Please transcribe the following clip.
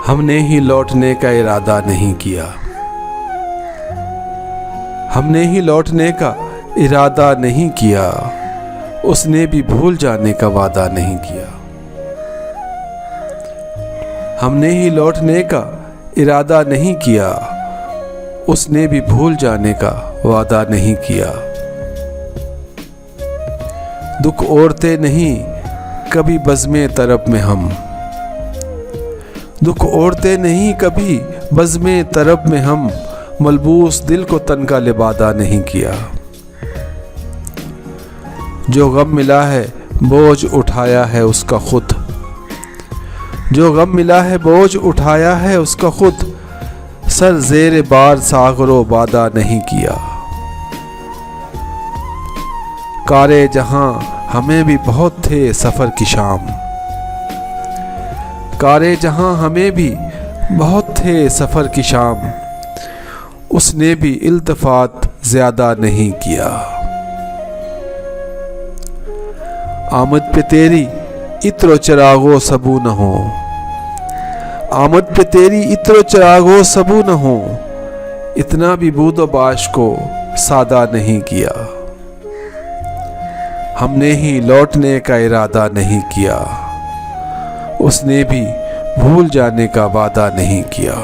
हमने ही लौटने का इरादा नहीं किया, हमने ही लौटने का इरादा नहीं किया, उसने भी भूल जाने का वादा नहीं किया। हमने ही लौटने का इरादा नहीं किया, उसने भी भूल जाने का वादा नहीं किया। दुख ओढ़ते नहीं कभी बज़्मे तरब में हम, दुख ओढ़ते नहीं कभी बज़्मे तरब में हम, मलबूस दिल को तन का लिबादा नहीं किया। जो गम मिला है बोझ उठाया है उसका खुद, जो गम मिला है बोझ उठाया है उसका खुद, सर ज़ेर बार सागरो बादा नहीं किया। कारे जहां हमें भी बहुत थे सफ़र की शाम, कारे जहां हमें भी बहुत थे सफ़र की शाम, उसने भी इल्तफ़ात ज़्यादा नहीं किया। आमद पे तेरी इत्र चरागो सबू न हो, आमद पे तेरी इत्र चरागो सबू न हो, इतना भी बूदो बाश को सादा नहीं किया। हमने ही लौटने का इरादा नहीं किया, उसने भी भूल जाने का वादा नहीं किया।